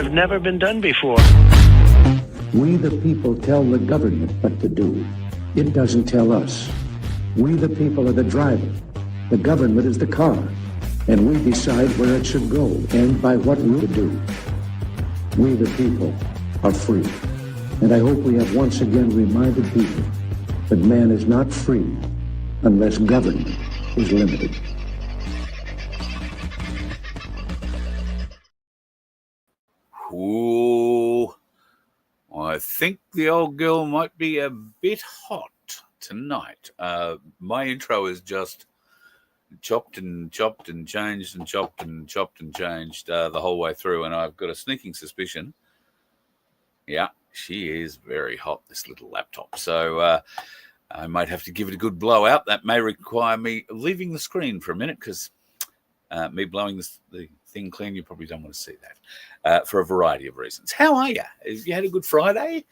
have never been done before. We the people tell the government what to do. It doesn't tell us. We the people are the driver. The government is the car. And we decide where it should go and by what route to do. We the people are free. And I hope we have once again reminded people that man is not free unless government is limited. Ooh, I think the old girl might be a bit hot tonight. My intro is just chopped and changed and chopped and changed the whole way through, and I've got a sneaking suspicion. Yeah, she is very hot, this little laptop. So I might have to give it a good blowout. That may require me leaving the screen for a minute because me blowing the thing clean, you probably don't want to see that for a variety of reasons. How are you? Have you had a good Friday?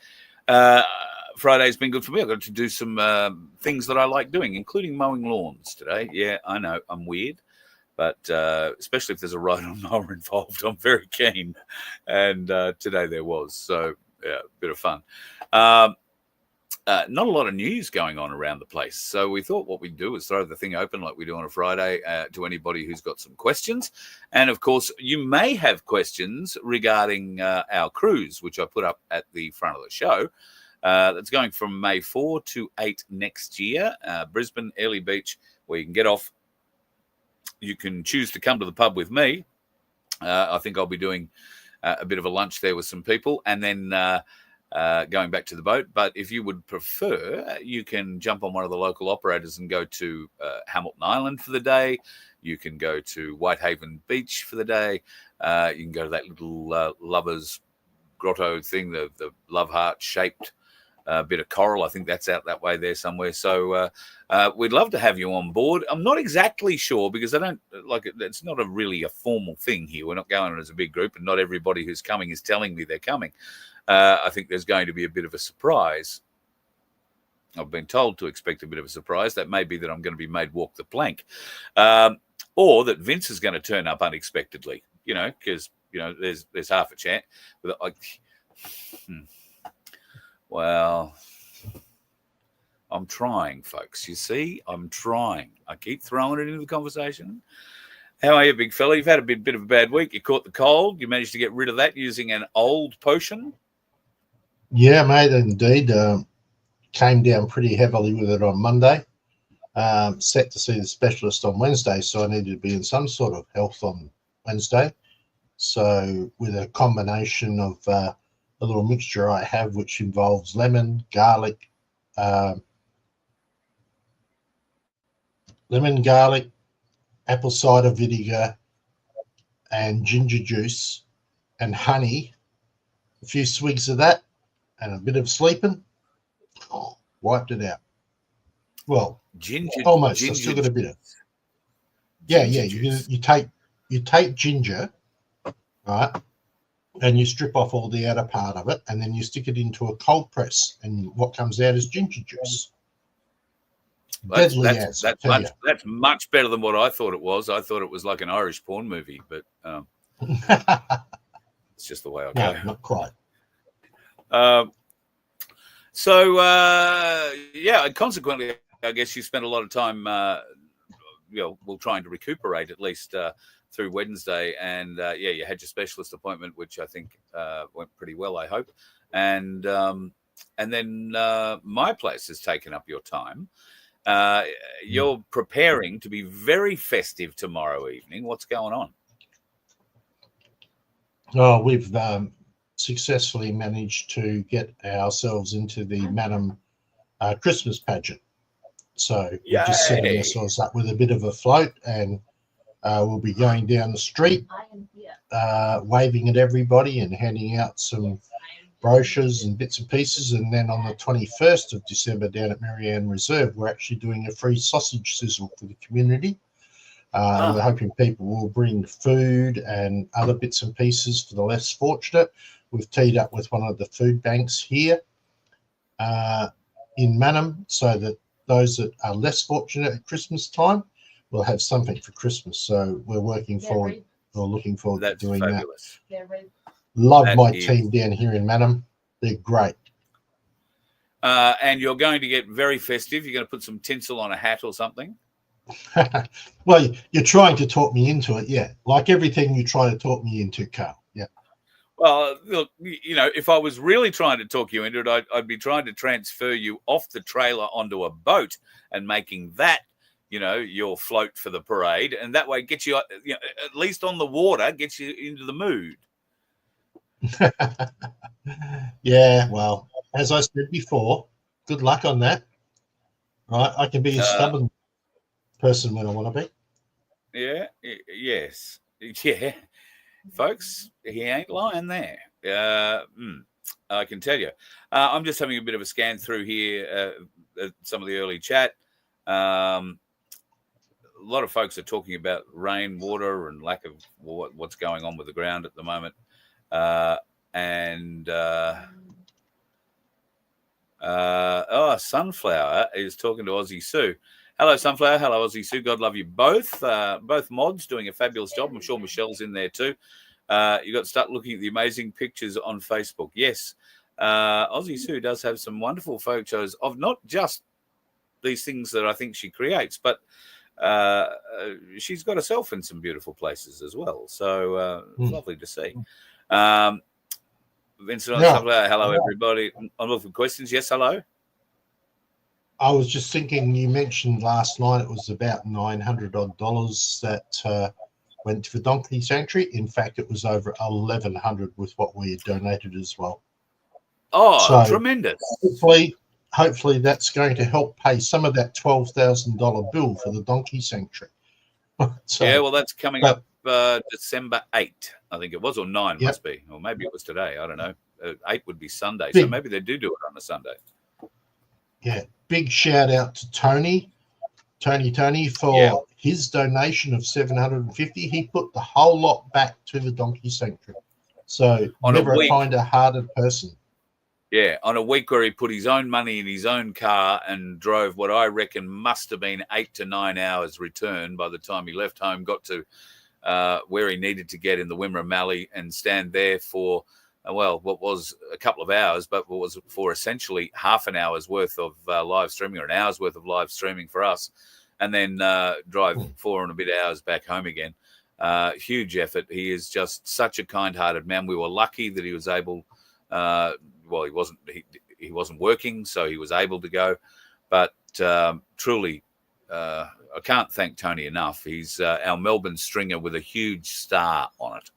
Friday's been good for me. I've got to do some things that I like doing, including mowing lawns today. Yeah, I know, I'm weird, but especially if there's a ride on mower involved, I'm very keen. And today there was, so yeah, a bit of fun. Not a lot of news going on around the place. So we thought what we'd do is throw the thing open like we do on a Friday to anybody who's got some questions. And of course, you may have questions regarding our cruise, which I put up at the front of the show. That's going from May 4 to 8 next year. Brisbane, Airlie Beach, where you can get off. You can choose to come to the pub with me. I think I'll be doing a bit of a lunch there with some people. And then going back to the boat. But if you would prefer, you can jump on one of the local operators and go to Hamilton Island for the day. You can go to Whitehaven Beach for the day. You can go to that little lovers grotto thing, the love heart shaped bit of coral. I think that's out that way there somewhere. So we'd love to have you on board. I'm not exactly sure because I don't like it. It's not really a formal thing here. We're not going as a big group, and not everybody who's coming is telling me they're coming. I think there's going to be a bit of a surprise. I've been told to expect a bit of a surprise. That may be that I'm going to be made walk the plank, or that Vince is going to turn up unexpectedly. You know, because there's half a chance. But well, I'm trying, folks. You see, I'm trying. I keep throwing it into the conversation. How are you, big fella? You've had a bit of a bad week. You caught the cold. You managed to get rid of that using an old potion. Yeah, mate, indeed. Came down pretty heavily with it on Monday. Set to see the specialist on Wednesday, so I needed to be in some sort of health on Wednesday. So with a combination of a little mixture I have, which involves lemon, garlic, apple cider vinegar, and ginger juice, and honey, a few swigs of that, and a bit of sleeping, wiped it out. Well, almost. I still got a bit of. Yeah. You take ginger, right, and you strip off all the outer part of it, and then you stick it into a cold press, and what comes out is ginger juice. That's much better than what I thought it was. I thought it was like an Irish porn movie, but it's just the way I go. No, not quite. Consequently, I guess you spent a lot of time, trying to recuperate at least through Wednesday, and you had your specialist appointment, which I think went pretty well, I hope, and then my place has taken up your time. You're preparing to be very festive tomorrow evening. What's going on? Oh, we've successfully managed to get ourselves into the Madam Christmas pageant. So we're just setting ourselves up with a bit of a float, and we'll be going down the street, waving at everybody and handing out some brochures and bits and pieces. And then on the 21st of December down at Marianne Reserve, we're actually doing a free sausage sizzle for the community. We're hoping people will bring food and other bits and pieces for the less fortunate. We've teed up with one of the food banks here in Mannum, so that those that are less fortunate at Christmas time will have something for Christmas. So we're looking forward to doing fabulous. That. Love my team down here in Manham. They're great. And you're going to get very festive. You're going to put some tinsel on a hat or something. Well, you're trying to talk me into it, yeah. Like everything you try to talk me into, Carl. Yeah. Well, look, if I was really trying to talk you into it, I'd be trying to transfer you off the trailer onto a boat and making that, your float for the parade. And that way gets you, at least on the water, gets you into the mood. Yeah, well, as I said before, good luck on that. Right? I can be a stubborn person when I want to be. Yeah, yes. Yeah. Folks, he ain't lying there. I can tell you. I'm just having a bit of a scan through here at some of the early chat. A lot of folks are talking about rain, water, and lack of what's going on with the ground at the moment. Sunflower is talking to Aussie Sue. Hello, Sunflower. Hello, Aussie Sue. God love you both. Both mods doing a fabulous job. I'm sure Michelle's in there too. You got to start looking at the amazing pictures on Facebook. Yes, Aussie Sue does have some wonderful photos of not just these things that I think she creates, but she's got herself in some beautiful places as well. So lovely to see. Vincent, hello, everybody. I'm looking for questions. Yes, hello. I was just thinking, you mentioned last night it was about $900 that went to the Donkey Sanctuary. In fact, it was over $1,100 with what we had donated as well. Oh, so tremendous. Hopefully that's going to help pay some of that $12,000 bill for the Donkey Sanctuary. Yeah, well, that's coming up December 8, I think it was, or 9 must be. Or maybe it was today. I don't know. 8 would be Sunday. So maybe they do it on a Sunday. Yeah, big shout out to Tony for his donation of $750. He put the whole lot back to the Donkey Sanctuary. So never a kinder-hearted person. Yeah, on a week where he put his own money in his own car and drove what I reckon must have been 8 to 9 hours return by the time he left home, got to where he needed to get in the Wimmera Mallee and stand there for, what was a couple of hours, but what was for essentially half an hour's worth of live streaming, or an hour's worth of live streaming for us, and then drive 4 and a bit hours back home again. Huge effort. He is just such a kind-hearted man. We were lucky that he was able, he wasn't working, so he was able to go. But truly, I can't thank Tony enough. He's our Melbourne stringer with a huge star on it.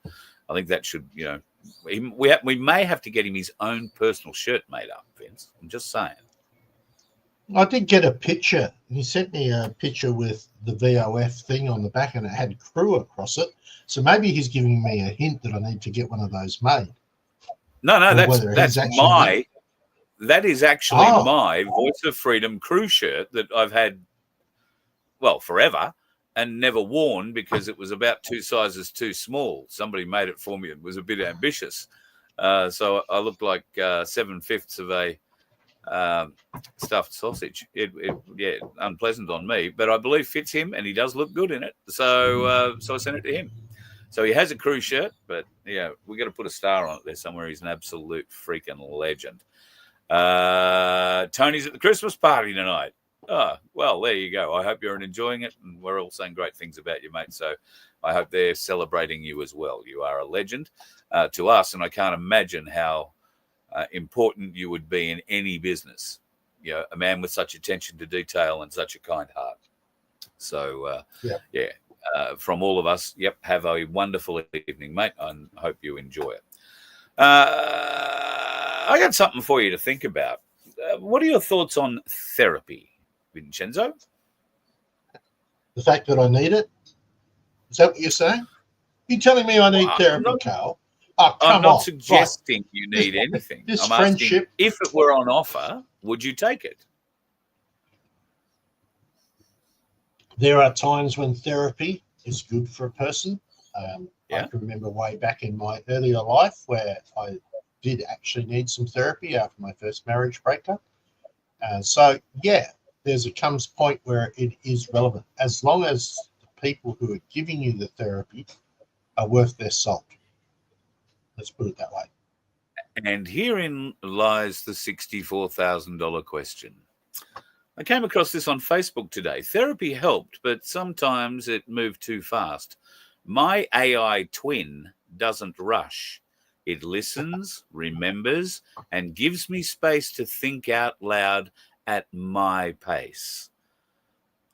I think that should, we may have to get him his own personal shirt made up, Vince. I'm just saying. I did get a picture. He sent me a picture with the VoF thing on the back, and it had crew across it. So maybe he's giving me a hint that I need to get one of those made. No, that is actually my Voice of Freedom crew shirt that I've had, forever, and never worn because it was about 2 sizes too small. Somebody made it for me. It was a bit ambitious. So I looked like 7/5 of a stuffed sausage. It unpleasant on me, but I believe fits him, and he does look good in it. So I sent it to him. So he has a crew shirt, but we got to put a star on it there somewhere. He's an absolute freaking legend. Tony's at the Christmas party tonight. Oh, well, there you go. I hope you're enjoying it, and we're all saying great things about you, mate. So I hope they're celebrating you as well. You are a legend to us, and I can't imagine how important you would be in any business. A man with such attention to detail and such a kind heart. So, from all of us, have a wonderful evening, mate, and hope you enjoy it. I got something for you to think about. What are your thoughts on therapy, Vincenzo? The fact that I need it? Is that what you're saying? You're telling me I need therapy, Carl? Oh, I'm not suggesting you need anything. This I'm friendship. Asking, if it were on offer, would you take it? There are times when therapy is good for a person. I can remember way back in my earlier life where I did actually need some therapy after my first marriage breakup. There's a comes point where it is relevant, as long as the people who are giving you the therapy are worth their salt. Let's put it that way. And herein lies the $64,000 question. I came across this on Facebook today. Therapy helped, but sometimes it moved too fast. My AI twin doesn't rush. It listens, remembers, and gives me space to think out loud at my pace.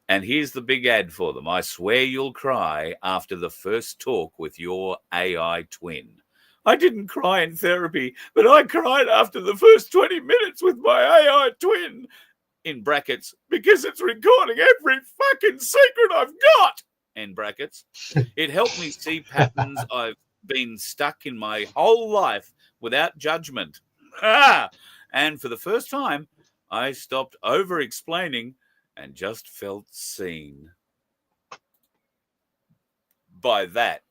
And here's the big ad for them. I swear you'll cry after the first talk with your AI twin. I didn't cry in therapy, but I cried after the first 20 minutes with my AI twin, in brackets, because it's recording every fucking secret I've got, in brackets. It helped me see patterns I've been stuck in my whole life without judgment. And for the first time, I stopped over-explaining and just felt seen. By that,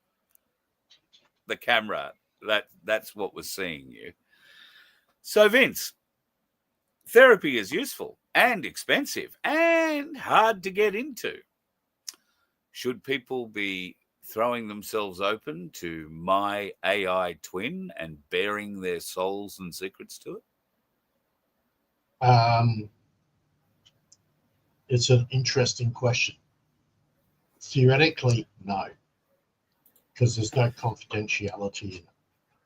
the camera, that's what was seeing you. So, Vince, therapy is useful and expensive and hard to get into. Should people be throwing themselves open to my AI twin and bearing their souls and secrets to it? It's an interesting question. Theoretically, no, because there's no confidentiality in it.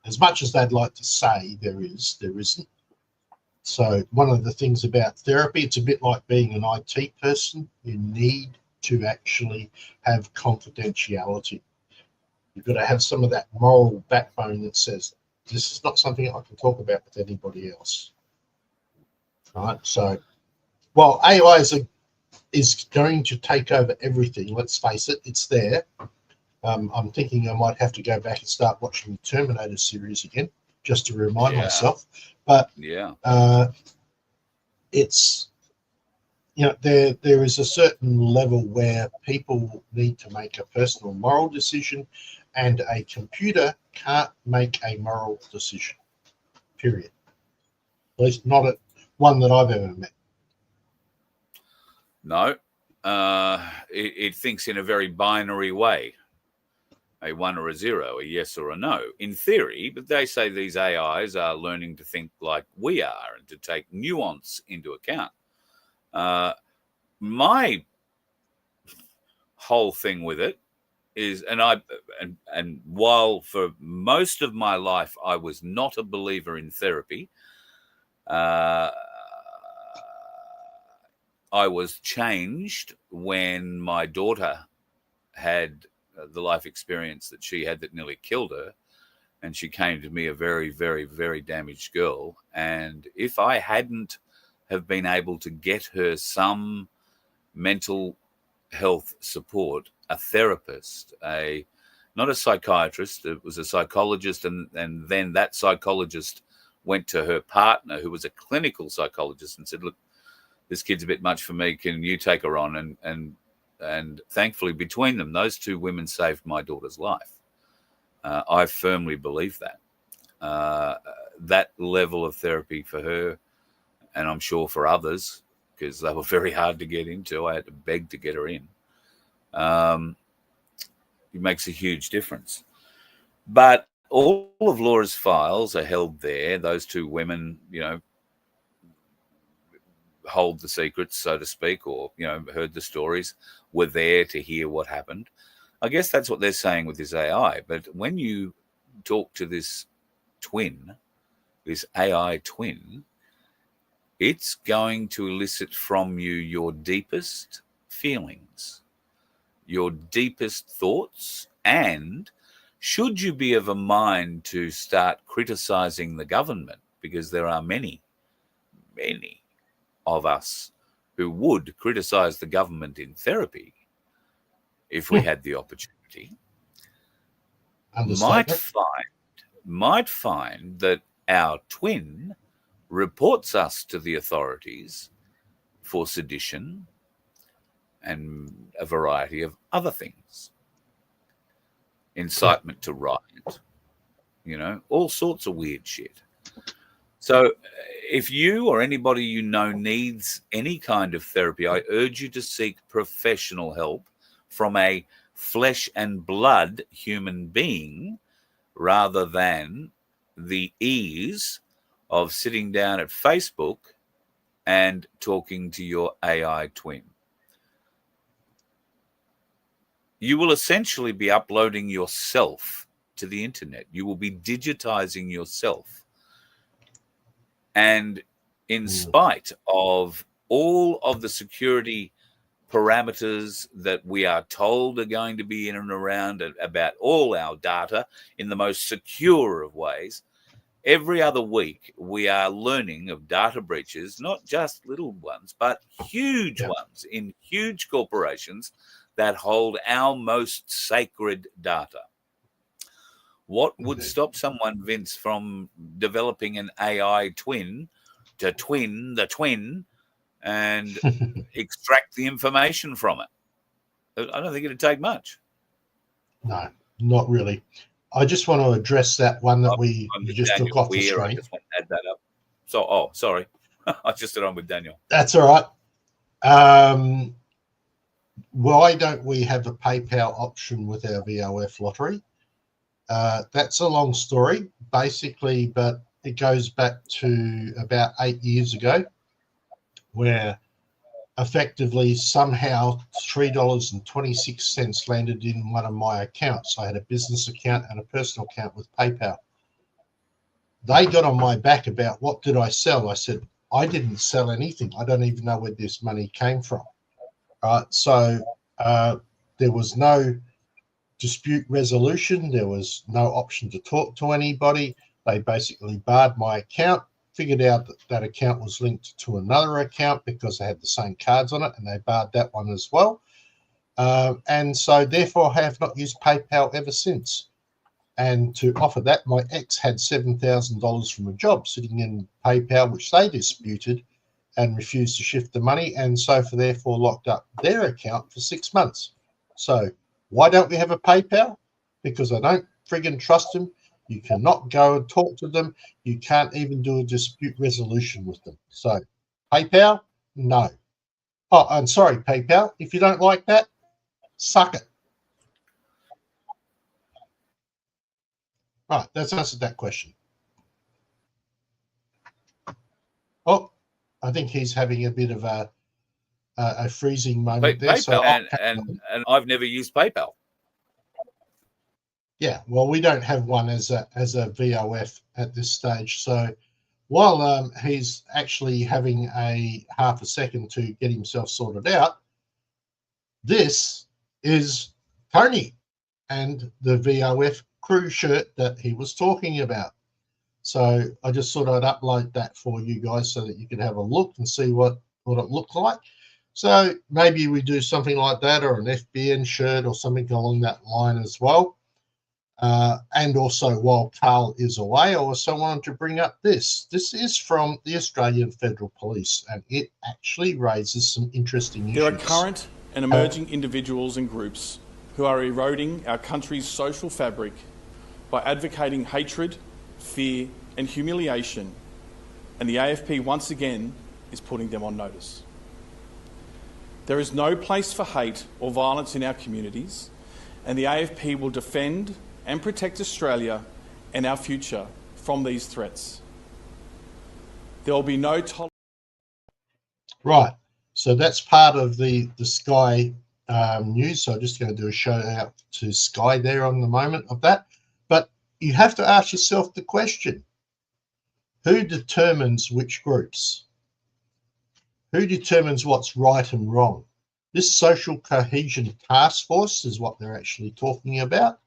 As much as they'd like to say there isn't. So one of the things about therapy, it's a bit like being an IT person. You need to actually have confidentiality. You've got to have some of that moral backbone that says, this is not something I can talk about with anybody else. Right? So while AI is going to take over everything, let's face it, it's there. I'm thinking I might have to go back and start watching the Terminator series again, just to remind myself. But it's, there is a certain level where people need to make a personal moral decision, and a computer can't make a moral decision, period. At least not one that I've ever met. No, it thinks in a very binary way, a 1 or a 0, a yes or a no, in theory. But they say these AIs are learning to think like we are and to take nuance into account. My whole thing with it is, and while for most of my life I was not a believer in therapy, I was changed when my daughter had the life experience that she had that nearly killed her, and she came to me a very, very, very damaged girl. And if I hadn't have been able to get her some mental health support, a therapist, not a psychiatrist, it was a psychologist, and then that psychologist went to her partner, who was a clinical psychologist, and said, look, this kid's a bit much for me, can you take her on? And thankfully, between them, those two women saved my daughter's life. I firmly believe that. That level of therapy for her, and I'm sure for others, because they were very hard to get into. I had to beg to get her in. It makes a huge difference. But all of Laura's files are held there. Those two women, hold the secrets, so to speak, or, heard the stories, were there to hear what happened. I guess that's what they're saying with this AI. But when you talk to this twin, this AI twin, it's going to elicit from you your deepest feelings, your deepest thoughts, and should you be of a mind to start criticizing the government, because there are many, many of us who would criticize the government in therapy if we had the opportunity, might find that our twin reports us to the authorities for sedition and a variety of other things, incitement to riot, all sorts of weird shit. So if you or anybody you know needs any kind of therapy, I urge you to seek professional help from a flesh and blood human being rather than the ease of sitting down at Facebook and talking to your AI twin. You will essentially be uploading yourself to the internet. You will be digitizing yourself. And in spite of all of the security parameters that we are told are going to be in and around about all our data in the most secure of ways, every other week we are learning of data breaches, not just little ones, but huge ones in huge corporations that hold our most sacred data. What would stop someone, Vince, from developing an AI twin to twin the twin and extract the information from it? I don't think it'd take much. No, not really. I just want to address that one that you just took off the screen. I just want to add that up. So, sorry. I just did on with Daniel. That's all right. Why don't we have a PayPal option with our VoF lottery? That's a long story, basically, but it goes back to about 8 years ago, where effectively somehow $3.26 landed in one of my accounts. I had a business account and a personal account with PayPal. They got on my back about what did I sell. I said, I didn't sell anything. I don't even know where this money came from. So there was no dispute resolution. There was no option to talk to anybody. They basically barred my account, figured out that that account was linked to another account because they had the same cards on it, and they barred that one as well. And so therefore I have not used PayPal ever since. And to offer that, my ex had $7,000 from a job sitting in PayPal, which they disputed and refused to shift the money, and so therefore locked up their account for 6 months. So why don't we have a PayPal? Because I don't friggin' trust them. You cannot go and talk to them. You can't even do a dispute resolution with them. So PayPal, no. Oh, I'm sorry, PayPal. If you don't like that, suck it. Right, that's answered that question. Oh, I think he's having a bit of a freezing moment there. PayPal, so and I've never used PayPal. Yeah, well, we don't have one as a VoF at this stage. So while he's actually having a half a second to get himself sorted out, this is Tony and the VoF crew shirt that he was talking about. So I just thought I'd upload that for you guys so that you can have a look and see what it looked like. So maybe we do something like that, or an FBN shirt or something along that line as well. And also, while Carl is away, I also wanted to bring up this. This is from the Australian Federal Police, and it actually raises some interesting issues. There are current and emerging individuals and groups who are eroding our country's social fabric by advocating hatred, fear and humiliation, and the AFP once again is putting them on notice. There is no place for hate or violence in our communities, and the AFP will defend and protect Australia and our future from these threats. There will be no tolerance. Right, so that's part of the Sky news. So I'm just going to do a shout out to Sky there on the moment of that. But you have to ask yourself the question, who determines which groups? Who determines what's right and wrong? This social cohesion task force is what they're actually talking about.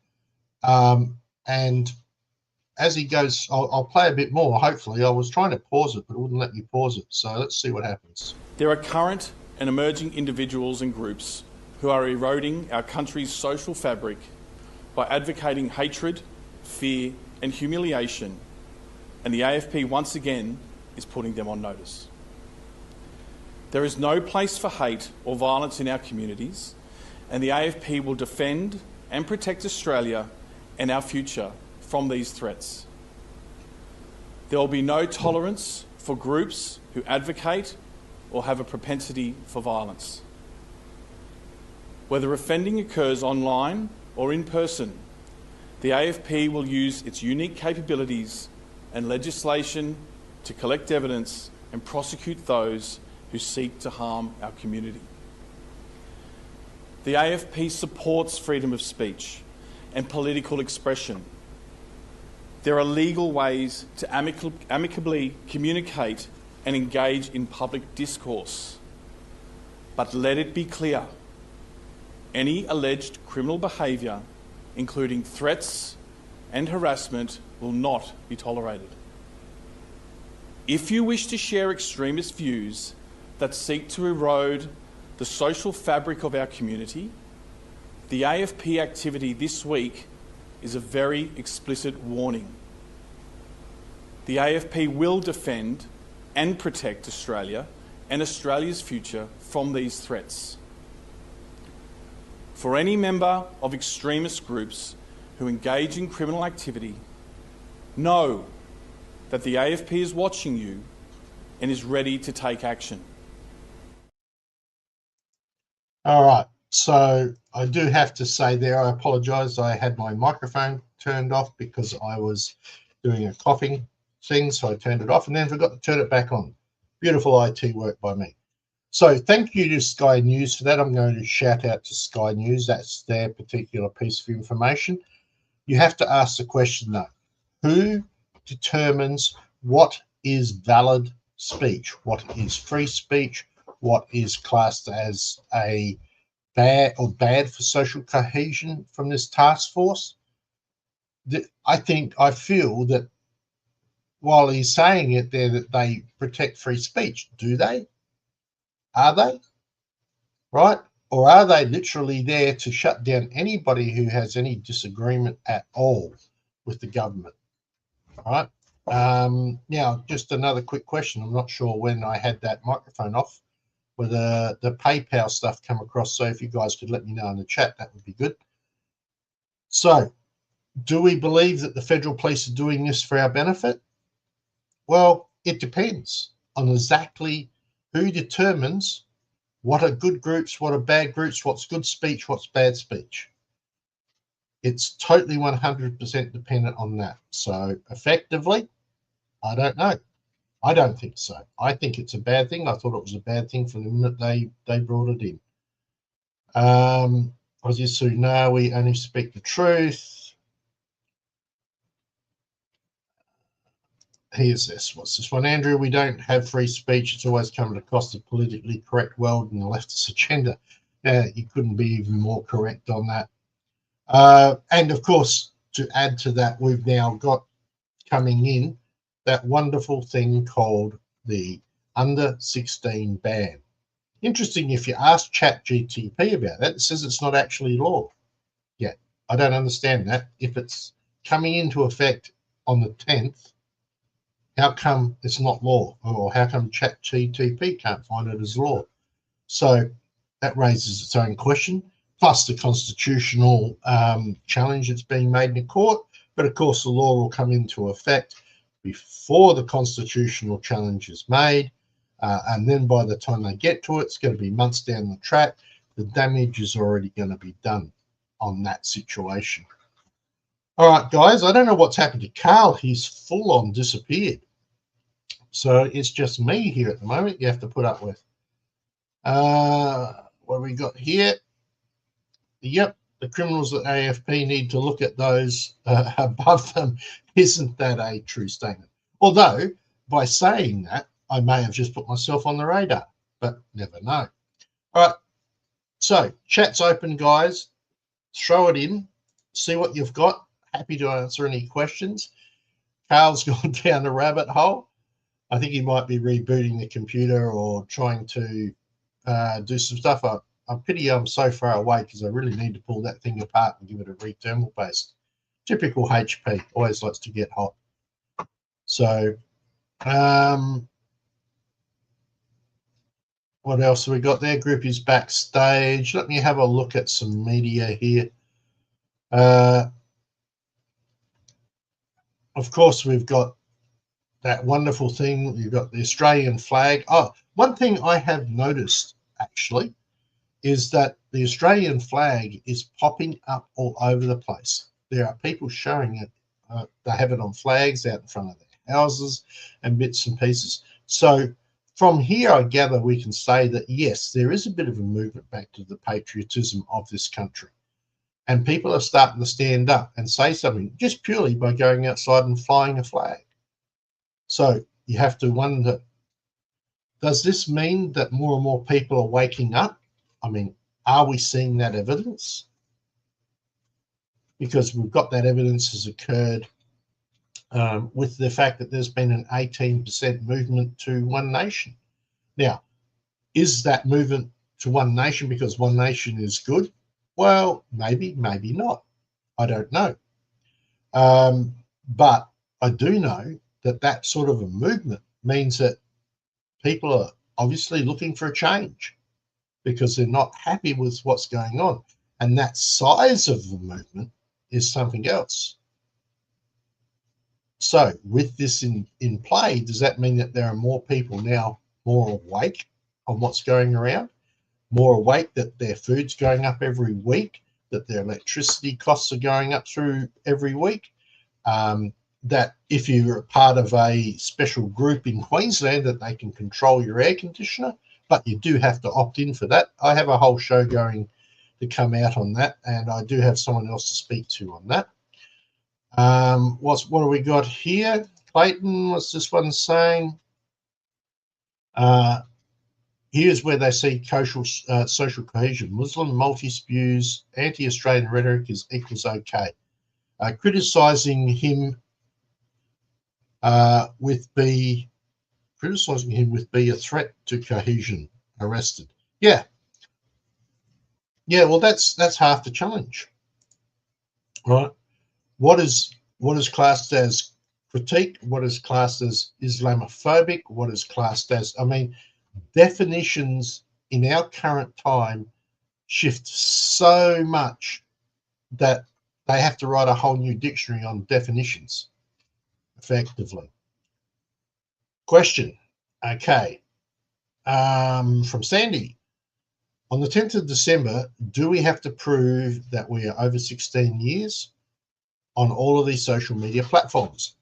And as he goes, I'll play a bit more, hopefully. I was trying to pause it, but it wouldn't let me pause it. So let's see what happens. There are current and emerging individuals and groups who are eroding our country's social fabric by advocating hatred, fear and humiliation, and the AFP once again is putting them on notice. There is no place for hate or violence in our communities, and the AFP will defend and protect Australia and our future from these threats. There will be no tolerance for groups who advocate or have a propensity for violence. Whether offending occurs online or in person, the AFP will use its unique capabilities and legislation to collect evidence and prosecute those who seek to harm our community. The AFP supports freedom of speech and political expression. There are legal ways to amicably communicate and engage in public discourse. But let it be clear, any alleged criminal behaviour, including threats and harassment, will not be tolerated. If you wish to share extremist views that seek to erode the social fabric of our community, the AFP activity this week is a very explicit warning. The AFP will defend and protect Australia and Australia's future from these threats. For any member of extremist groups who engage in criminal activity, know that the AFP is watching you and is ready to take action. All right, so I do have to say there, I apologise. I had my microphone turned off because I was doing a coughing thing, so I turned it off and then forgot to turn it back on. Beautiful IT work by me. So thank you to Sky News for that. I'm going to shout out to Sky News. That's their particular piece of information. You have to ask the question though, who determines what is valid speech? What is free speech? What is classed as a bad for social cohesion from this task force? I feel that while he's saying it there that they protect free speech, do they? Are they? Right? Or are they literally there to shut down anybody who has any disagreement at all with the government? Right? Now, just another quick question. I'm not sure when I had that microphone off, whether the PayPal stuff come across. So if you guys could let me know in the chat, that would be good. So, do we believe that the federal police are doing this for our benefit? Well, it depends on exactly who determines what are good groups, what are bad groups, what's good speech, what's bad speech. It's totally 100% dependent on that. So effectively, I don't know. I don't think so. I think it's a bad thing. I thought it was a bad thing from the minute they brought it in. Obviously, now we only speak the truth. Here's this. What's this one? Andrew, we don't have free speech. It's always come at a cost of politically correct world and the leftist agenda. Yeah, you couldn't be even more correct on that. And of course, to add to that, we've now got coming in that wonderful thing called the under 16 ban. Interesting, if you ask ChatGTP about that, it says it's not actually law yet. I don't understand that. If it's coming into effect on the 10th, how come it's not law? Or how come ChatGTP can't find it as law? So that raises its own question, plus the constitutional challenge that's being made in court. But of course, the law will come into effect before the constitutional challenge is made. And then by the time they get to it, it's going to be months down the track. The damage is already going to be done on that situation. All right, guys, I don't know what's happened to Carl. He's full on disappeared. So it's just me here at the moment you have to put up with. What have we got here? Yep, the criminals at AFP need to look at those above them. Isn't that a true statement? Although, by saying that, I may have just put myself on the radar, but never know. All right, so chat's open, guys. Throw it in, see what you've got. Happy to answer any questions. Carl's gone down a rabbit hole. I think he might be rebooting the computer or trying to do some stuff. I pity I'm so far away because I really need to pull that thing apart and give it a rethermal paste. Typical HP, always likes to get hot. So, what else have we got there? Group is backstage. Let me have a look at some media here. Of course, we've got that wonderful thing. You've got the Australian flag. Oh, one thing I have noticed, actually, is that the Australian flag is popping up all over the place. There are people showing it. They have it on flags out in front of their houses and bits and pieces. So from here, I gather we can say that, yes, there is a bit of a movement back to the patriotism of this country. And people are starting to stand up and say something just purely by going outside and flying a flag. So you have to wonder, does this mean that more and more people are waking up? I mean, are we seeing that evidence? Because we've got that evidence has occurred with the fact that there's been an 18% movement to One Nation. Now, is that movement to One Nation because One Nation is good? Well, maybe, maybe not. I don't know. But I do know that that sort of a movement means that people are obviously looking for a change because they're not happy with what's going on. And that size of the movement is something else. So with this in play, does that mean that there are more people now more awake on what's going around? More awake that their food's going up every week, that their electricity costs are going up through every week, that if you're a part of a special group in Queensland that they can control your air conditioner, but you do have to opt in for that. I have a whole show going to come out on that, and I do have someone else to speak to on that. What have we got here? Clayton, what's this one saying? Here's where they see social cohesion. Muslim multi-spews, anti-Australian rhetoric equals okay. Criticising him with be a threat to cohesion. Arrested. Yeah. Well, that's half the challenge, right? What is classed as critique? What is classed as Islamophobic? What is classed as? I mean, definitions in our current time shift so much that they have to write a whole new dictionary on definitions, effectively. Question, okay, from Sandy. On the 10th of December, do we have to prove that we are over 16 years on all of these social media platforms?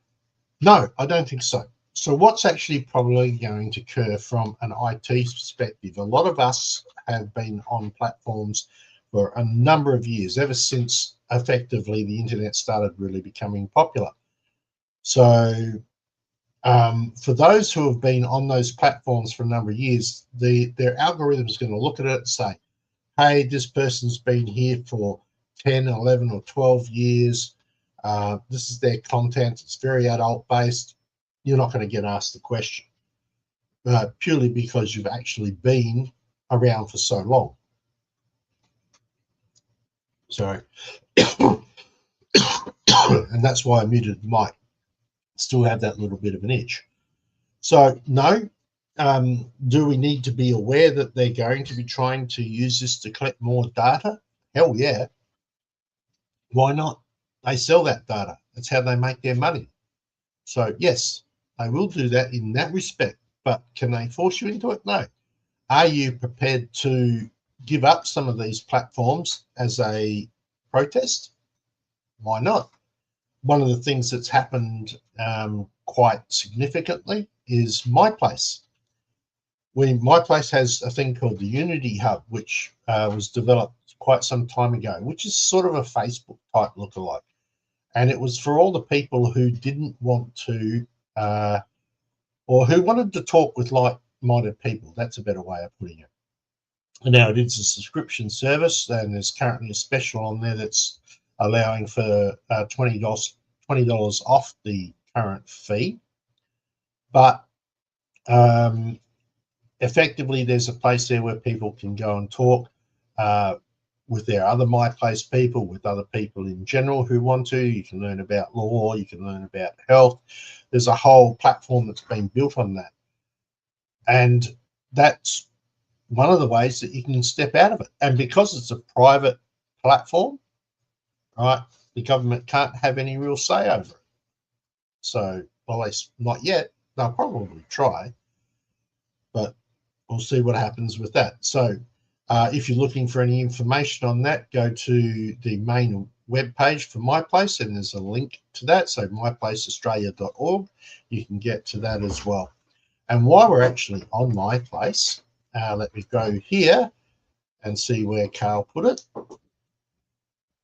No, I don't think so. So what's actually probably going to occur from an IT perspective? A lot of us have been on platforms for a number of years, ever since effectively the internet started really becoming popular. So for those who have been on those platforms for a number of years, their algorithm is going to look at it and say, hey, this person's been here for 10, 11 or 12 years. This is their content. It's very adult based. You're not going to get asked the question purely because you've actually been around for so long. Sorry. And that's why I muted the mic. Still have that little bit of an itch. So no, do we need to be aware that they're going to be trying to use this to collect more data? Hell yeah. Why not? They sell that data. That's how they make their money. So yes, they will do that in that respect, but can they force you into it? No. Are you prepared to give up some of these platforms as a protest? Why not? One of the things that's happened quite significantly is MyPlace. MyPlace has a thing called the Unity Hub, which was developed quite some time ago, which is sort of a Facebook type lookalike. And it was for all the people who didn't want to, or who wanted to talk with like-minded people. That's a better way of putting it. And now it is a subscription service, and there's currently a special on there that's allowing for $20 off the current fee. But effectively, there's a place there where people can go and talk with their other MyPlace people, with other people in general who want to. You can learn about law, you can learn about health. There's a whole platform that's been built on that. And that's one of the ways that you can step out of it. And because it's a private platform, right, the government can't have any real say over it. So, well, at least not yet. They'll probably try, but we'll see what happens with that. So if you're looking for any information on that, go to the main webpage for MyPlace, and there's a link to that. So myplaceaustralia.org, you can get to that as well. And while we're actually on MyPlace, let me go here and see where Carl put it.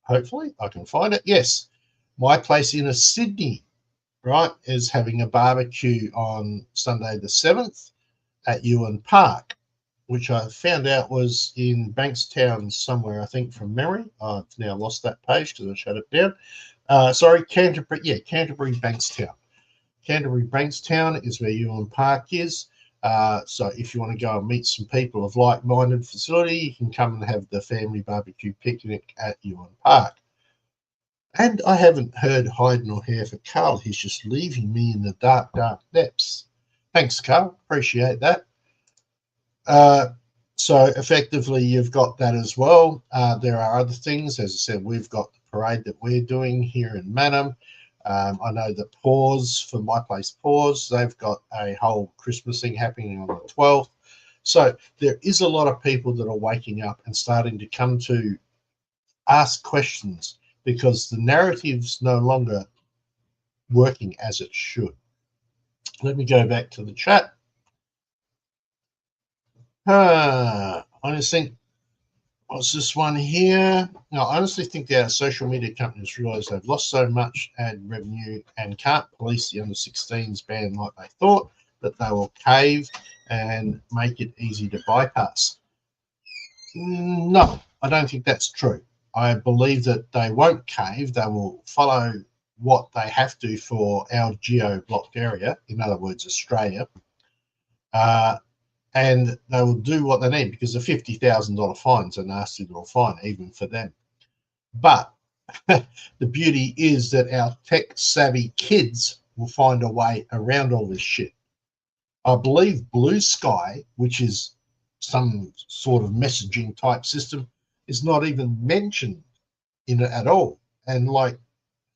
Hopefully I can find it. Yes, MyPlace Inner Sydney, right, is having a barbecue on Sunday the 7th at Ewan Park, which I found out was in Bankstown somewhere, I think, from memory. I've now lost that page because I shut it down. Sorry, Canterbury. Yeah, Canterbury, Bankstown. Canterbury, Bankstown is where Ewan Park is. So if you want to go and meet some people of like-minded facility, you can come and have the family barbecue picnic at Ewan Park. And I haven't heard hide nor hair for Carl. He's just leaving me in the dark, dark depths. Thanks, Carl. Appreciate that. So effectively, you've got that as well. There are other things. As I said, we've got the parade that we're doing here in Mannum. I know that Pause, for MyPlace Pause, they've got a whole Christmas thing happening on the 12th. So there is a lot of people that are waking up and starting to come to ask questions, because the narrative's no longer working as it should. Let me go back to the chat. I just think, what's this one here? No, I honestly think that our social media companies realise they've lost so much ad revenue and can't police the under-16s ban like they thought, that they will cave and make it easy to bypass. No, I don't think that's true. I believe that they won't cave. They will follow what they have to for our geo-blocked area, in other words, Australia. And they will do what they need, because the $50,000 fines are a nasty little fine, even for them. But the beauty is that our tech-savvy kids will find a way around all this shit. I believe Blue Sky, which is some sort of messaging type system, is not even mentioned in it at all. And like,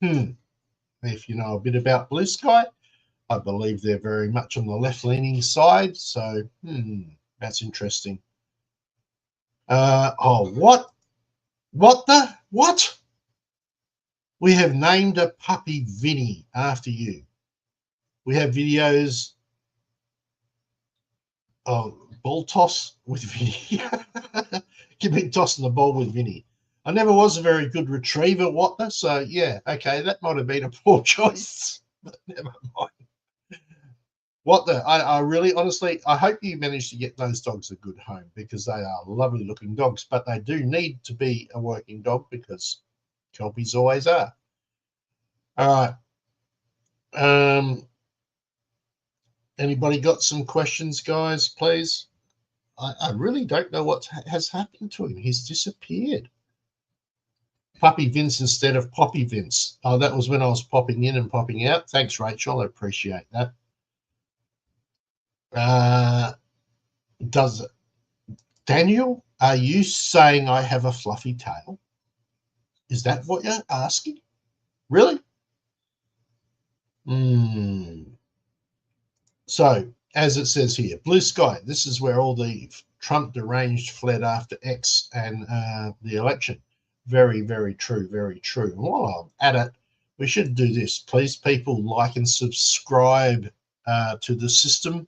if you know a bit about Blue Sky, I believe they're very much on the left-leaning side. So, that's interesting. What? We have named a puppy Vinny after you. We have videos of ball toss with Vinny. Give me tossing the ball with Vinny. I never was a very good retriever, so yeah, okay, that might have been a poor choice, but never mind. I really, honestly, I hope you managed to get those dogs a good home, because they are lovely looking dogs, but they do need to be a working dog, because Kelpies always are. All right. Anybody got some questions, guys, please? I really don't know what has happened to him. He's disappeared. Puppy Vince instead of Poppy Vince. Oh, that was when I was popping in and popping out. Thanks, Rachel. I appreciate that. Daniel, are you saying I have a fluffy tail? Is that what you're asking? Really? So, as it says here, Blue Sky, this is where all the Trump deranged fled after X and the election. Very, very true, very true. And while I'm at it, we should do this. Please, people, like and subscribe to the system.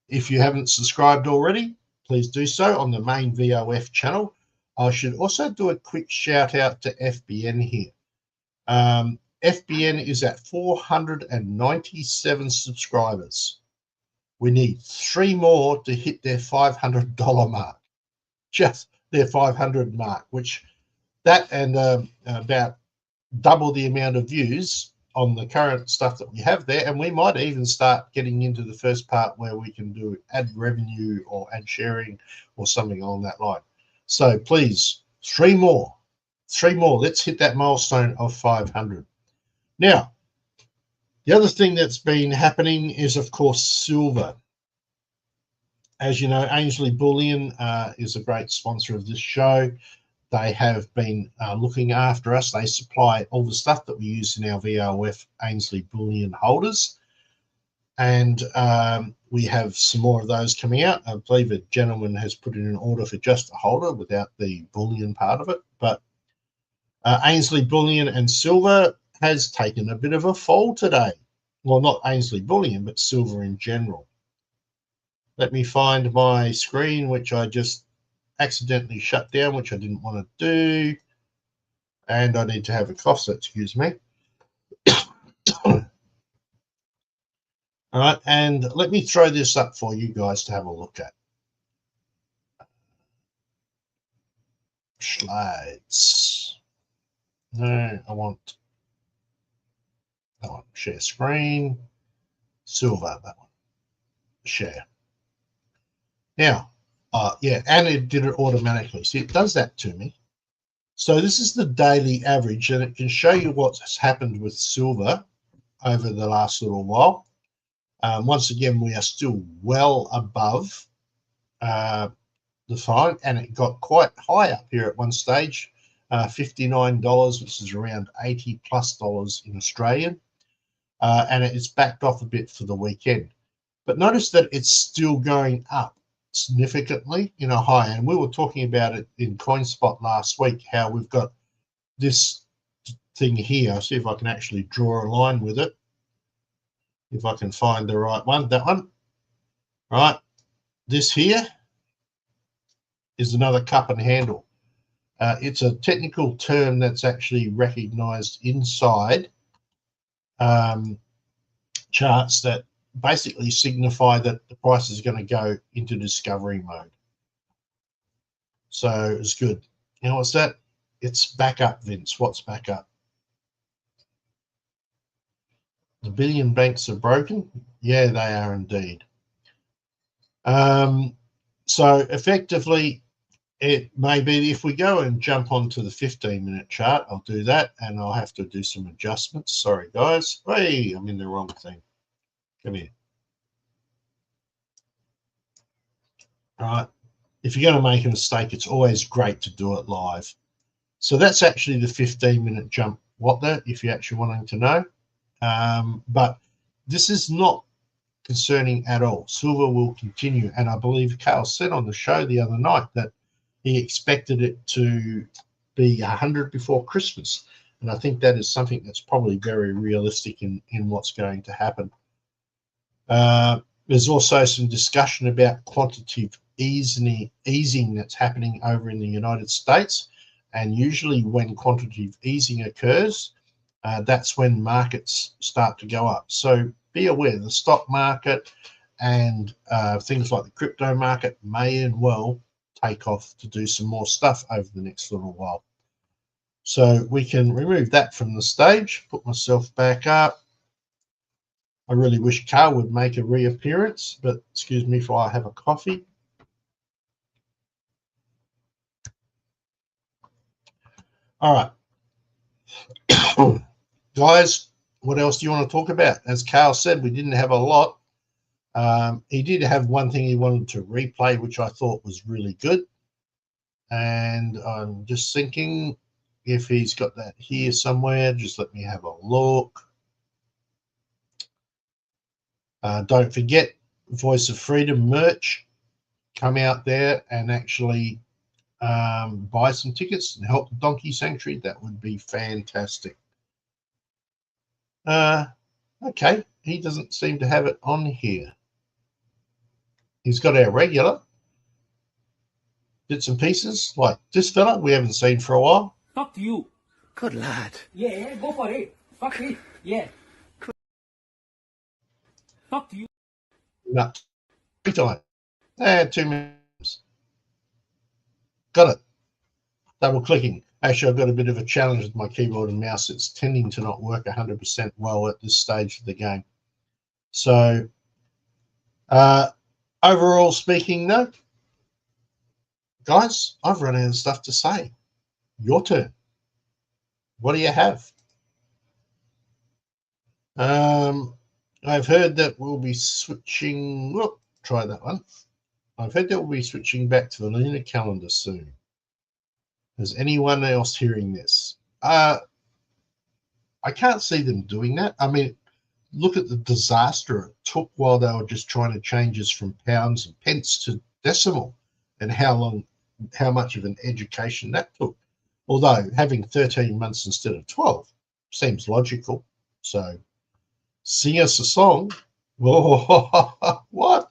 If you haven't subscribed already, please do so on the main VoF channel. I should also do a quick shout out to FBN here. FBN is at 497 subscribers. We need 3 more to hit their $500 mark. Just their 500 mark, which that and about double the amount of views on the current stuff that we have there. And we might even start getting into the first part where we can do ad revenue or ad sharing or something along that line. So please, 3 more. 3 more. Let's hit that milestone of 500. Now, the other thing that's been happening is, of course, silver. As you know, Ainsley Bullion is a great sponsor of this show. They have been looking after us. They supply all the stuff that we use in our VoF Ainsley Bullion holders. And we have some more of those coming out. I believe a gentleman has put in an order for just a holder without the bullion part of it. But Ainsley Bullion and silver has taken a bit of a fall today. Well, not Ainsley Bullion, but silver in general. Let me find my screen, which I just accidentally shut down, which I didn't want to do. And I need to have a cough, so excuse me. All right, and let me throw this up for you guys to have a look at. Slides. No, I want share screen. Silver, that one. Share. Now, yeah, and it did it automatically. See, it does that to me. So this is the daily average, and it can show you what's happened with silver over the last little while. Once again, we are still well above the fine, and it got quite high up here at one stage, $59, which is around $80+ in Australian, and it's backed off a bit for the weekend. But notice that it's still going up significantly in a high, and we were talking about it in CoinSpot last week, how we've got this thing here. I'll see if I can actually draw a line with it, if I can find the right one. That one, right? This here is another cup and handle. It's a technical term that's actually recognized inside charts that basically signify that the price is going to go into discovery mode. So it's good. You know what's that? It's back up, Vince. What's back up? The billion banks are broken? Yeah, they are indeed. So effectively, it may be, if we go and jump onto the 15-minute chart, I'll do that, and I'll have to do some adjustments. Sorry, guys. Hey, I'm in the wrong thing. Come here. All right. If you're going to make a mistake, it's always great to do it live. So that's actually the 15-minute jump, if you're actually wanting to know. But this is not concerning at all. Silver will continue. And I believe Carl said on the show the other night that he expected it to be 100 before Christmas. And I think that is something that's probably very realistic in what's going to happen. There's also some discussion about quantitative easing that's happening over in the United States. And usually when quantitative easing occurs, that's when markets start to go up. So be aware, the stock market and things like the crypto market may and well take off to do some more stuff over the next little while. So we can remove that from the stage, put myself back up. I really wish Carl would make a reappearance, but excuse me if I have a coffee. All right. Guys, what else do you want to talk about? As Carl said, we didn't have a lot. He did have one thing he wanted to replay, which I thought was really good. And I'm just thinking if he's got that here somewhere, just let me have a look. Don't forget, Voice of Freedom merch. Come out there and actually buy some tickets and help the Donkey Sanctuary. That would be fantastic. Okay, he doesn't seem to have it on here. He's got our regular bits and pieces, like this fella we haven't seen for a while. Talk to you. Good lad. Yeah, go for it. Fuck it. Yeah. Talk to you. No, 3 times. 2 minutes. Got it. Double clicking. Actually, I've got a bit of a challenge with my keyboard and mouse. It's tending to not work 100% well at this stage of the game. So, overall speaking, though, guys, I've run out of stuff to say. Your turn. What do you have? I've heard that we'll be switching. Well, try that one. I've heard that we'll be switching back to the lunar calendar soon. Is anyone else hearing this? I can't see them doing that. I mean, look at the disaster it took while they were just trying to change us from pounds and pence to decimal, and how much of an education that took. Although having 13 months instead of 12 seems logical. So sing us a song. Oh, what?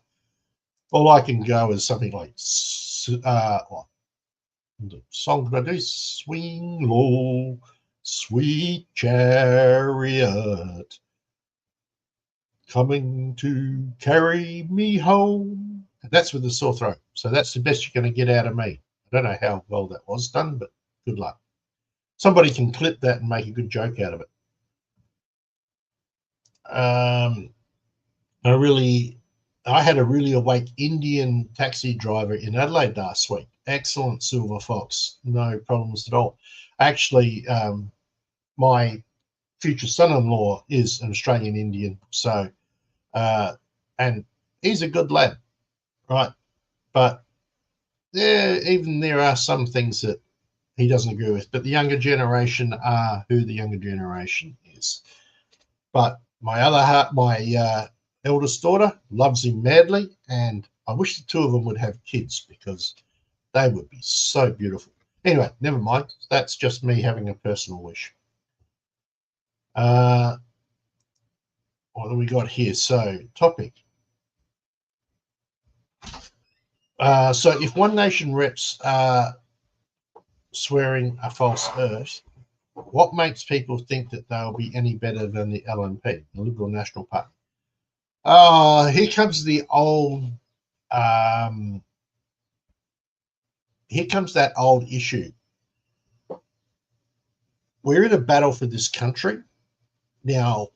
All I can go is something like, what? The song that I do, swing low, sweet chariot, coming to carry me home. And that's with the sore throat. So that's the best you're going to get out of me. I don't know how well that was done, but good luck. Somebody can clip that and make a good joke out of it. I had a really awake Indian taxi driver in Adelaide last week. Excellent silver fox, no problems at all. Actually, my future son-in-law is an Australian Indian, so and he's a good lad, right? But there are some things that he doesn't agree with. But the younger generation are who the younger generation is. But my eldest daughter loves him madly, and I wish the two of them would have kids because they would be so beautiful. Anyway, never mind. That's just me having a personal wish. What do we got here? So, topic. So, if One Nation reps are swearing a false oath, what makes people think that they'll be any better than the LNP, the Liberal National Party? Here comes the old, here comes that old issue. We're in a battle for this country. Now,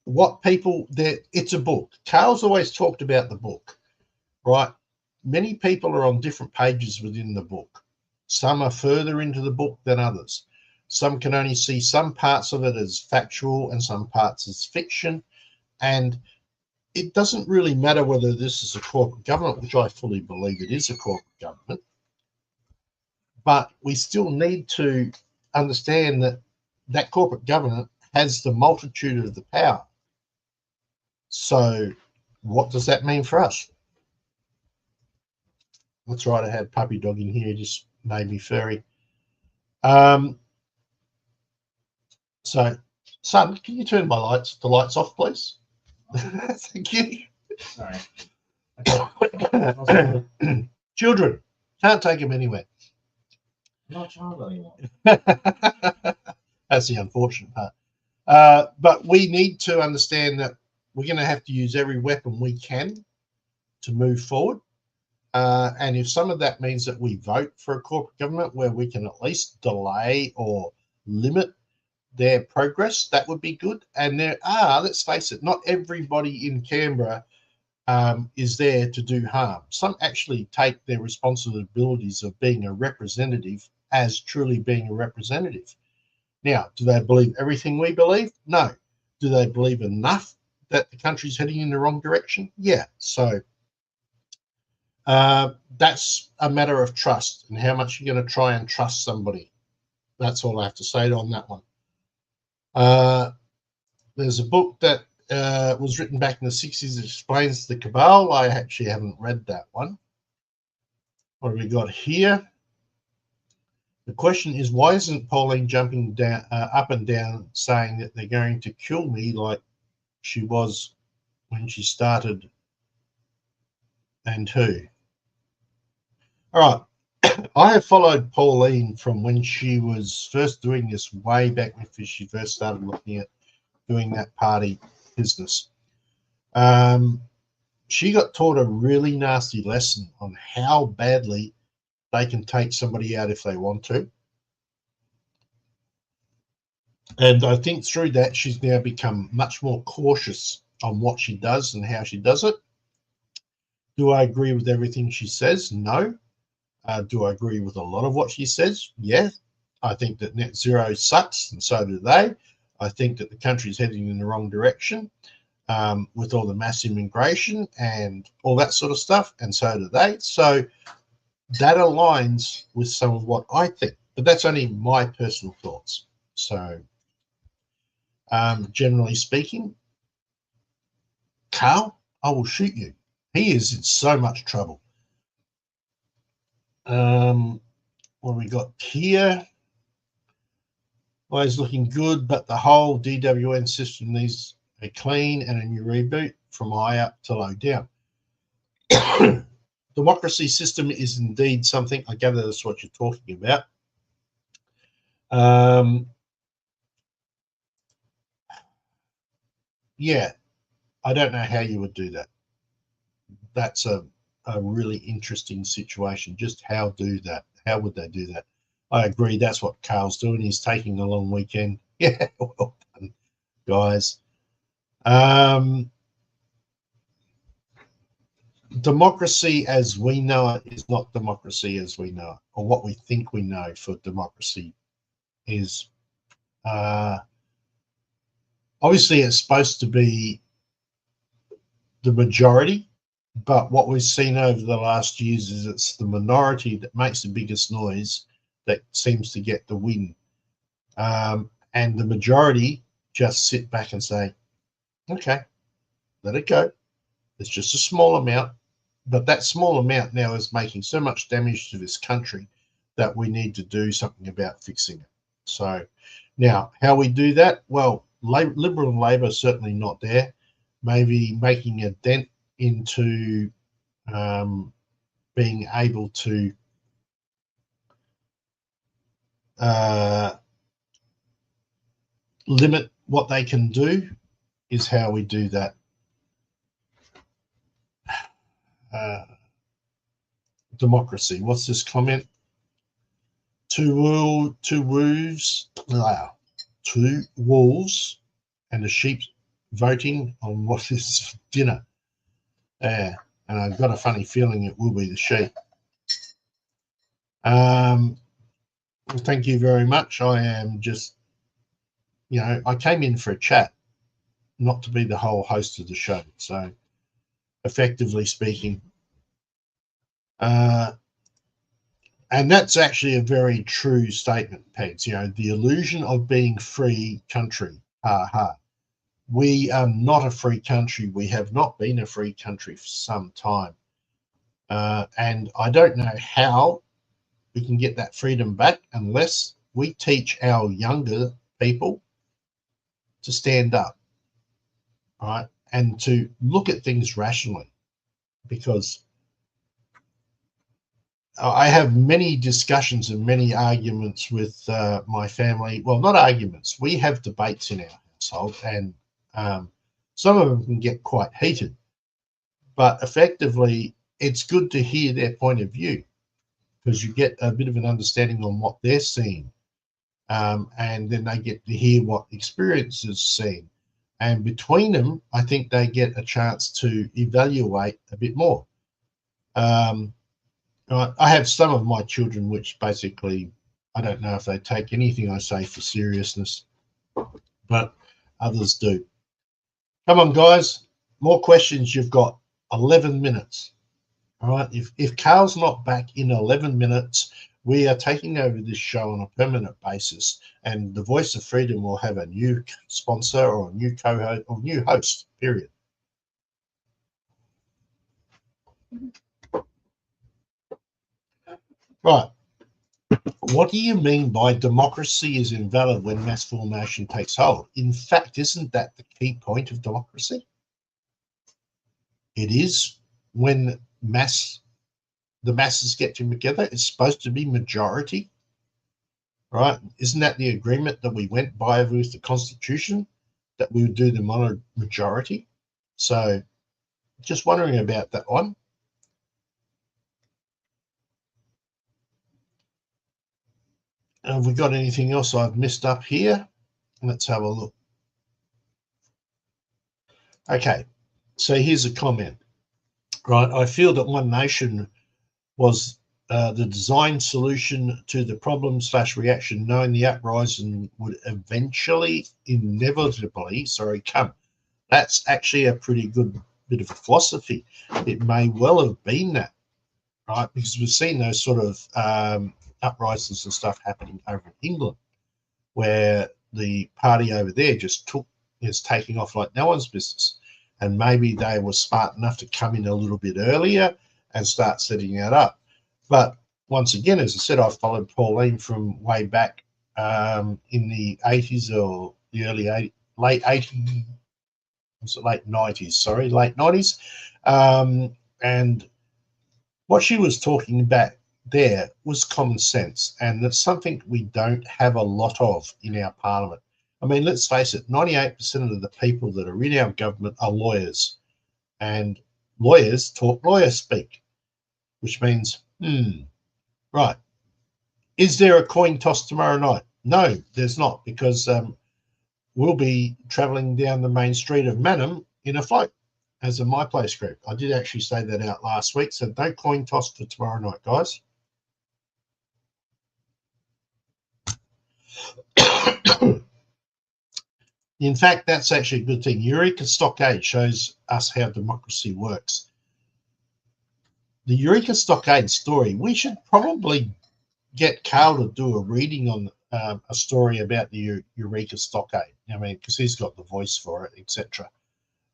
what people, it's a book. Carl's always talked about the book, right? Many people are on different pages within the book. Some are further into the book than others. Some can only see some parts of it as factual and some parts as fiction. And it doesn't really matter whether this is a corporate government, which I fully believe it is a corporate government. But we still need to understand that that corporate government has the multitude of the power. So what does that mean for us? That's right, I had puppy dog in here, just made me furry. So, son, can you turn the lights off, please? Thank you. Sorry. Children, can't take them anywhere. I'm not a child anymore. That's the unfortunate part. But we need to understand that we're going to have to use every weapon we can to move forward. And if some of that means that we vote for a corporate government where we can at least delay or limit their progress, that would be good. And there are, let's face it, not everybody in Canberra is there to do harm. Some actually take their responsibilities of being a representative as truly being a representative. Now, do they believe everything we believe? No. Do they believe enough that the country's heading in the wrong direction? Yeah. So that's a matter of trust and how much you're going to try and trust somebody. That's all I have to say on that one. There's a book that was written back in the 60s that explains the cabal. I actually haven't read that one. What have we got here? The question is, why isn't Pauline jumping down, up and down saying that they're going to kill me like she was when she started, and who? All right. I have followed Pauline from when she was first doing this way back when she first started looking at doing that party business. She got taught a really nasty lesson on how badly they can take somebody out if they want to. And I think through that, she's now become much more cautious on what she does and how she does it. Do I agree with everything she says? No. Do I agree with a lot of what she says? Yeah. I think that net zero sucks, and so do they. I think that the country's heading in the wrong direction with all the mass immigration and all that sort of stuff, and so do they. So that aligns with some of what I think, but that's only my personal thoughts. So generally speaking, Carl, I will shoot you. He is in so much trouble. what we got here? Always looking good, but the whole DWN system needs a clean and a new reboot from high up to low down. Democracy system is indeed something, I gather that's what you're talking about. Yeah, I don't know how you would do that. That's a really interesting situation. Just how do that? How would they do that? I agree. That's what Carl's doing. He's taking a long weekend. Yeah, well done, guys. Democracy as we know it is not democracy as we know it, or what we think we know for democracy is. Obviously, it's supposed to be the majority, but what we've seen over the last years is it's the minority that makes the biggest noise that seems to get the win. And the majority just sit back and say, okay, let it go. It's just a small amount, but that small amount now is making so much damage to this country that we need to do something about fixing it. So now, how we do that? Well, Liberal and Labor are certainly not there. Maybe making a dent into being able to limit what they can do is how we do that. Democracy. What's this comment? Two wolves and a sheep voting on what is for dinner. Yeah, and I've got a funny feeling it will be the sheep. Thank you very much. I am just, I came in for a chat, not to be the whole host of the show. So, effectively speaking, and that's actually a very true statement, Pegs. The illusion of being free country. Ha ha. We are not a free country. We have not been a free country for some time. And I don't know how we can get that freedom back unless we teach our younger people to stand up, right, and to look at things rationally. Because I have many discussions and many arguments with my family. Well, not arguments. We have debates in our household, and some of them can get quite heated. But effectively, it's good to hear their point of view because you get a bit of an understanding on what they're seeing. And then they get to hear what experience is seen. And between them, I think they get a chance to evaluate a bit more. I have some of my children which basically, I don't know if they take anything I say for seriousness, but others do. Come on, guys. More questions. You've got 11 minutes. All right. If Carl's not back in 11 minutes, we are taking over this show on a permanent basis, and the Voice of Freedom will have a new sponsor or a new co-host or new host, period. Right. What do you mean by democracy is invalid when mass formation takes hold? In fact, isn't that the key point of democracy? It is when the masses get together. It's supposed to be majority, right? Isn't that the agreement that we went by with the Constitution, that we would do them on a majority? So just wondering about that one. Have we got anything else I've missed up here? Let's have a look. Okay, so here's a comment. Right, I feel that One Nation was the design solution to the problem/reaction, knowing the uprising would eventually, inevitably, come. That's actually a pretty good bit of a philosophy. It may well have been that, right? Because we've seen those sort of uprisings and stuff happening over in England, where the party over there just is taking off like no one's business. And maybe they were smart enough to come in a little bit earlier and start setting that up. But once again, as I said, I followed Pauline from way back in the 80s or the early 80s, late 80s, was it late 90s? Sorry, late 90s. And what she was talking about there was common sense, and that's something we don't have a lot of in our parliament. I mean, let's face it, 98% of the people that are in our government are lawyers, and lawyers talk lawyer speak, which means, right, is there a coin toss tomorrow night? No, there's not, because we'll be travelling down the main street of Manham in a float as a My Place group. I did actually say that out last week, so no coin toss for tomorrow night, guys. In fact, that's actually a good thing. Eureka Stockade shows us how democracy works. The Eureka Stockade story, we should probably get Carl to do a reading on a story about the Eureka Stockade. I mean, because he's got the voice for it, etc.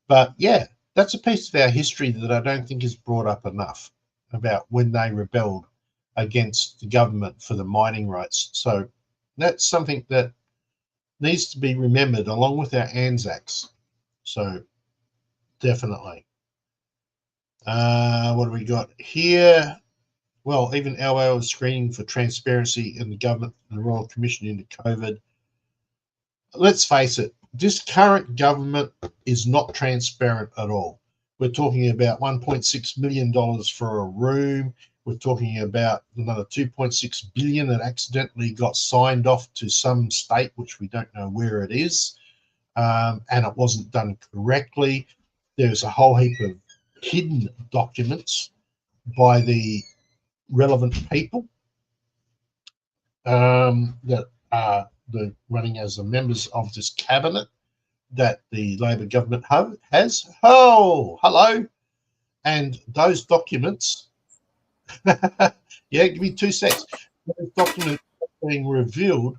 But yeah, that's a piece of our history that I don't think is brought up enough, about when they rebelled against the government for the mining rights. So that's something that needs to be remembered along with our Anzacs. So definitely. What do we got here? Well, even our screening for transparency in the government and the Royal Commission into COVID. Let's face it, this current government is not transparent at all. We're talking about $1.6 million for a room. We're talking about another $2.6 billion that accidentally got signed off to some state, which we don't know where it is, and it wasn't done correctly. There's a whole heap of hidden documents by the relevant people that are running as the members of this cabinet that the Labor government has. Oh, hello. And those documents, yeah, give me 2 seconds. Those documents are being revealed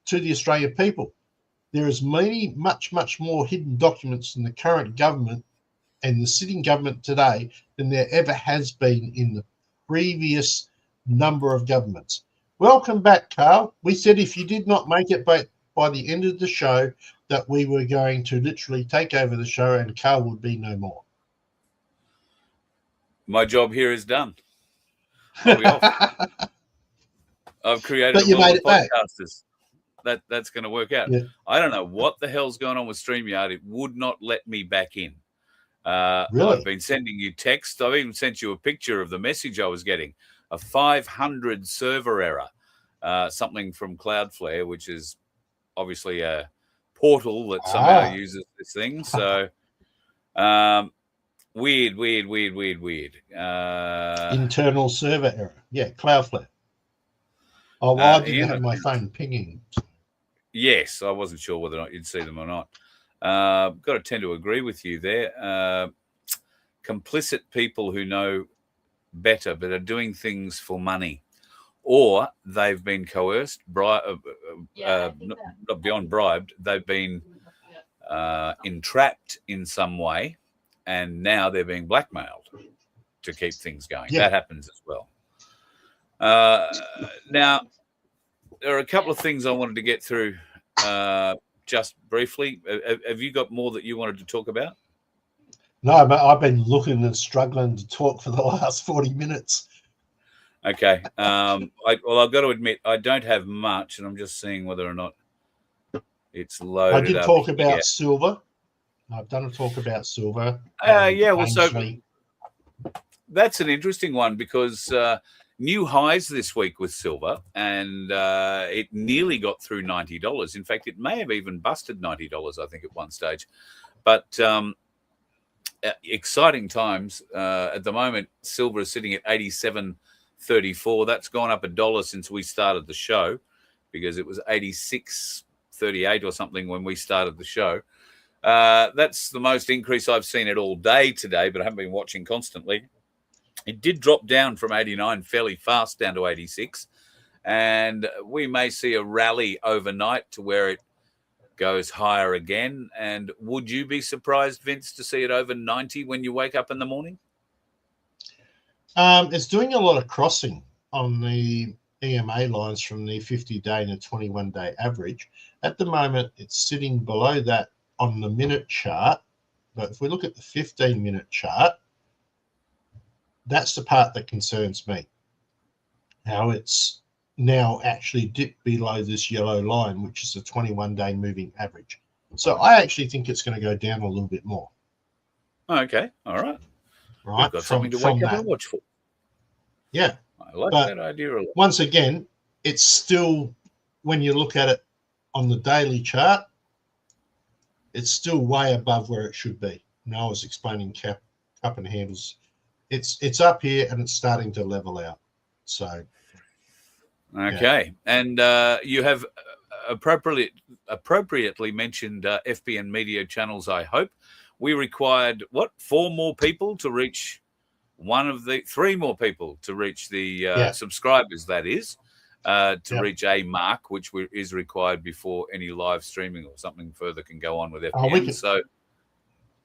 to the Australian people. There is much more hidden documents in the current government and the sitting government today than there ever has been in the previous number of governments. Welcome back, Carl. We said if you did not make it by the end of the show that we were going to literally take over the show and Carl would be no more. My job here is done. I'll be off. I've created a world of podcasters. That's going to work out. Yeah. I don't know what the hell's going on with StreamYard. It would not let me back in. Really? I've been sending you text. I've even sent you a picture of the message I was getting. A 500 server error, something from Cloudflare, which is obviously a portal that somehow uses this thing. So weird. Internal server error. Yeah, Cloudflare. Oh, well, I didn't have my phone pinging. Yes, I wasn't sure whether or not you'd see them or not. Got to tend to agree with you there. Complicit people who know better but are doing things for money, or they've been coerced, not beyond bribed, they've been entrapped in some way, and now they're being blackmailed to keep things going. Yeah. That happens as well. Now, there are a couple of things I wanted to get through just briefly. Have you got more that you wanted to talk about? No, but I've been looking and struggling to talk for the last 40 minutes. Okay. I've got to admit, I don't have much, and I'm just seeing whether or not it's loaded. I did talk about silver. I've done a talk about silver. Yeah, well, so that's an interesting one because new highs this week with silver, and it nearly got through $90. In fact, it may have even busted $90, I think, at one stage. But exciting times. At the moment, silver is sitting at 87.34. That's gone up $1 since we started the show, because it was 86.38 or something when we started the show. That's the most increase I've seen it all day today, but I haven't been watching constantly. It did drop down from 89 fairly fast down to 86, and we may see a rally overnight to where it goes higher again. And would you be surprised, Vince, to see it over 90 when you wake up in the morning? It's doing a lot of crossing. on the EMA lines from the 50-day and the 21-day average. At the moment, it's sitting below that on the minute chart. But if we look at the 15-minute chart, that's the part that concerns me. How it's now actually dipped below this yellow line, which is the 21-day moving average. So I actually think it's going to go down a little bit more. Okay, all right. Right, We've got something to wake up and watch for. Yeah. I like But that idea a lot. once again, it's still, when you look at it on the daily chart, it's still way above where it should be. And I was explaining cup and handles. It's up here and it's starting to level out. So, okay. Yeah. And you have appropriately mentioned FBN media channels, I hope. We required, 4 more people to reach 3 more people to reach the subscribers, that is, to reach a mark, which is required before any live streaming or something further can go on with FBN. We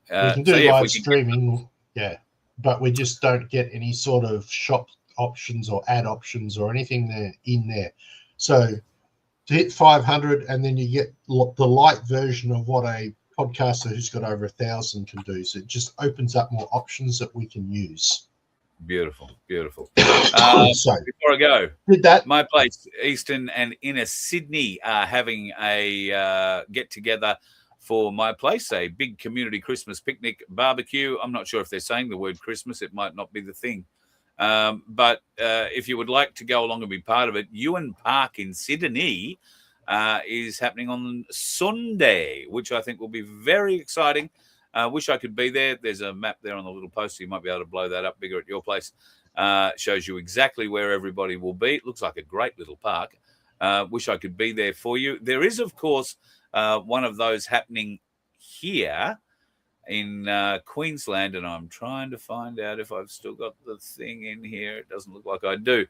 can do live streaming, but we just don't get any sort of shop options or ad options or anything there in there. So to hit 500, and then you get the light version of what a podcaster who's got over 1,000 can do. So it just opens up more options that we can use. Beautiful. So before I go, with that, my place, Eastern and Inner Sydney, are having a get-together for my place, a big community Christmas picnic barbecue. I'm not sure if they're saying the word Christmas. It might not be the thing. But if you would like to go along and be part of it, Ewan Park in Sydney is happening on Sunday, which I think will be very exciting. Wish I could be there. There's a map there on the little poster. You might be able to blow that up bigger at your place. Shows you exactly where everybody will be. It looks like a great little park. Wish I could be there for you. There is, of course, one of those happening here in Queensland, and I'm trying to find out if I've still got the thing in here. It doesn't look like I do.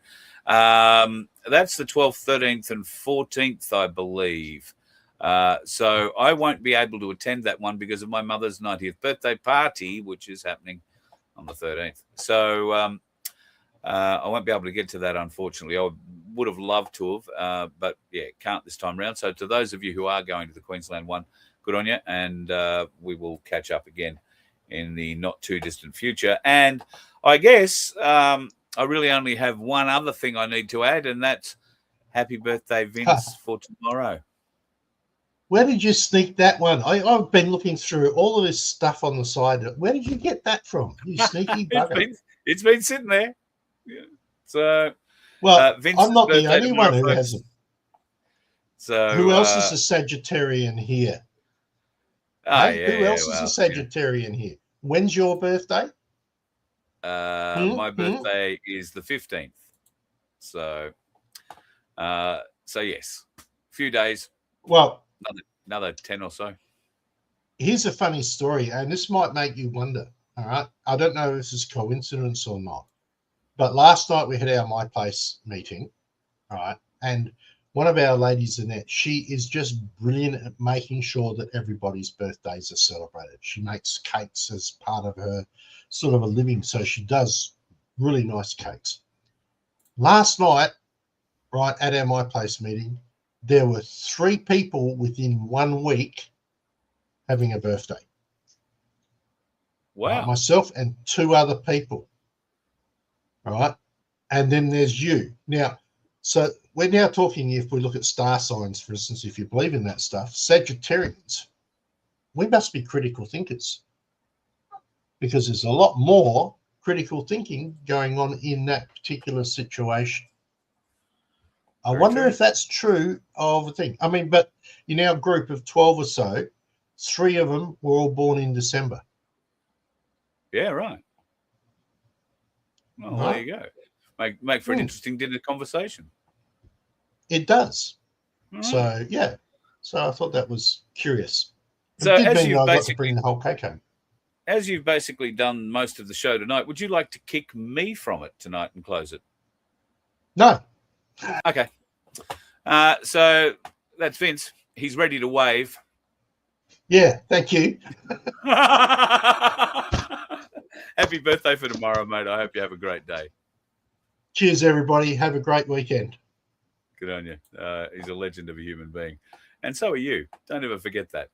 That's the 12th, 13th, and 14th, I believe. So I won't be able to attend that one because of my mother's 90th birthday party, which is happening on the 13th. So I won't be able to get to that, unfortunately. I would have loved to have, but can't this time around. So to those of you who are going to the Queensland one, good on you, and we will catch up again in the not too distant future. And I guess I really only have one other thing I need to add, and that's happy birthday, Vince, for tomorrow. Where did you sneak that one? I've been looking through all of this stuff on the side. Where did you get that from? You sneaky bugger. It's been sitting there. Yeah. So, Vince, I'm not the only one who has it. So, who else is a Sagittarian here? Who else is a Sagittarian here? When's your birthday? My birthday is the 15th. So yes, a few days. Well, another 10 or so. Here's a funny story, and this might make you wonder. All right, I don't know if this is coincidence or not, but last night we had our My Place meeting, all right, and one of our ladies, Annette, she is just brilliant at making sure that everybody's birthdays are celebrated. She makes cakes as part of her sort of a living, so she does really nice cakes. Last night, right, at our My Place meeting, there were 3 people within 1 week having a birthday. Wow. Myself and 2 other people. All right. And then there's you. Now, so we're now talking, if we look at star signs, for instance, if you believe in that stuff, Sagittarians, we must be critical thinkers because there's a lot more critical thinking going on in that particular situation. I wonder if that's true of a thing. I mean, but in our group of 12 or so, 3 of them were all born in December. Yeah, right. Well, there you go. Make for an interesting dinner conversation. It does. So, yeah. So I thought that was curious. So as you got to bring the whole cake home. As you've basically done most of the show tonight, would you like to kick me from it tonight and close it? No. Okay. So that's Vince. He's ready to wave. Yeah, thank you. Happy birthday for tomorrow, mate. I hope you have a great day. Cheers, everybody. Have a great weekend. Good on you. He's a legend of a human being. And so are you. Don't ever forget that.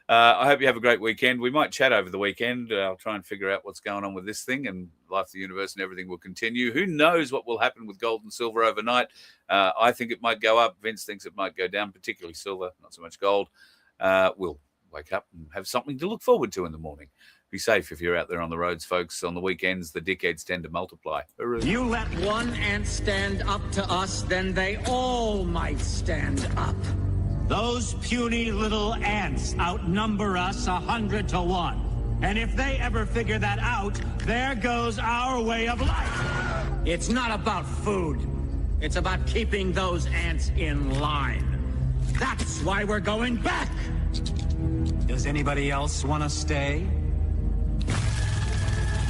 I hope you have a great weekend. We might chat over the weekend. I'll try and figure out what's going on with this thing, and life, the universe, and everything will continue. Who knows what will happen with gold and silver overnight? I think it might go up. Vince thinks it might go down, particularly silver, not so much gold. We'll wake up and have something to look forward to in the morning. Be safe if you're out there on the roads, folks. On the weekends, the dickheads tend to multiply. You let one ant stand up to us, then they all might stand up. Those puny little ants outnumber us 100 to 1. And if they ever figure that out, there goes our way of life. It's not about food. It's about keeping those ants in line. That's why we're going back. Does anybody else want to stay?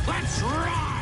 Let's rock!